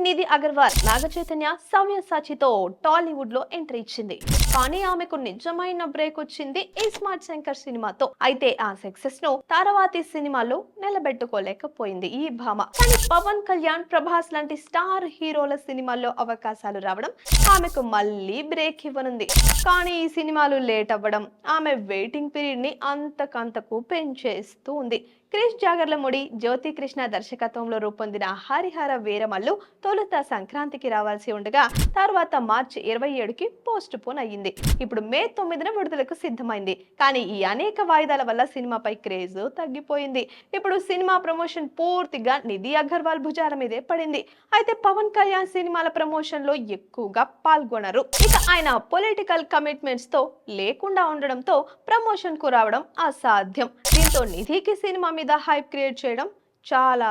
నిధి అగర్వాల్ నాగచైతన్య సవ్యసాచితో టాలీవుడ్ లో ఎంట్రీ ఇచ్చింది. కానీ ఆమెకు నిజమైన బ్రేక్ వచ్చింది ఈ స్మార్ట్ శంకర్ సినిమాతో. అయితే ఆ సక్సెస్ ను తర్వాతి సినిమాలో నిలబెట్టుకోలేకపోయింది ఈ భామ. కానీ పవన్ కళ్యాణ్, ప్రభాస్ లాంటి స్టార్ హీరోల సినిమాల్లో అవకాశాలు రావడం ఆమెకు మళ్ళీ బ్రేక్ ఇవ్వనుంది. కానీ ఈ సినిమాలు లేట్ అవ్వడం ఆమె వెయిటింగ్ పీరియడ్ ని అంతకంతకు పెంచేస్తూ ఉంది. క్రిష్ జాగర్లముడి, జ్యోతి కృష్ణ దర్శకత్వంలో రూపొందిన హరిహర వీరమల్లు తొలుత సంక్రాంతికి రావాల్సి ఉండగా తర్వాత మార్చి 27కి పోస్ట్ పోన్ అయ్యింది. ఇప్పుడు మే 9న విడుదలకు సిద్ధమైంది. కానీ ఈ అనేక వాయిదాల వల్ల సినిమాపై క్రేజ్ తగ్గిపోయింది. ఇప్పుడు సినిమా ప్రమోషన్ పూర్తిగా నిధి అగర్వాల్ భుజాల మీదే పడింది. అయితే పవన్ కళ్యాణ్ సినిమాల ప్రమోషన్ లో ఎక్కువగా పాల్గొనరు. ఇక ఆయన పొలిటికల్ కమిట్మెంట్స్ తో లేకుండా ఉండడంతో ప్రమోషన్ కు రావడం అసాధ్యం. దీంతో నిధికి సినిమా మీద హైప్ క్రియేట్ చేయడం చాలా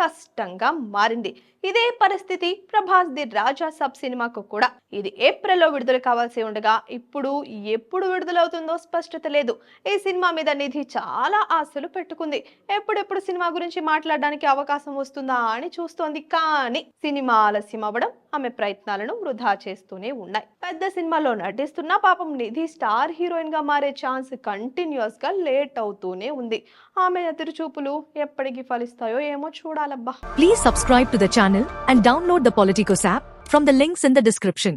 కష్టంగా మారింది. ఇదే పరిస్థితి ప్రభాస్ ది రాజా సబ్ సినిమాకు కూడా. ఇది ఏప్రిల్లో విడుదల కావాల్సి ఉండగా ఇప్పుడు ఎప్పుడు విడుదలవుతుందో స్పష్టత లేదు. ఈ సినిమా మీద నిధి చాలా ఆశలు పెట్టుకుంది. ఎప్పుడెప్పుడు సినిమా గురించి మాట్లాడడానికి అవకాశం వస్తుందా అని చూస్తోంది. కానీ సినిమా ఆలస్యం అవ్వడం ఆమె ప్రయత్నాలను వృధా చేస్తూనే ఉన్నాయి. పెద్ద సినిమాలో నటిస్తున్నా పాపం నిధి స్టార్ హీరోయిన్ గా మారే ఛాన్స్ కంటిన్యూస్ గా లేట్ అవుతూనే ఉంది. ఆమె ఎదురుచూపులు ఎప్పటికి ఫలిస్తాయో ఏమో చూడాలబ్బా. Please subscribe to the channel and download the Politicos app from the links in the description.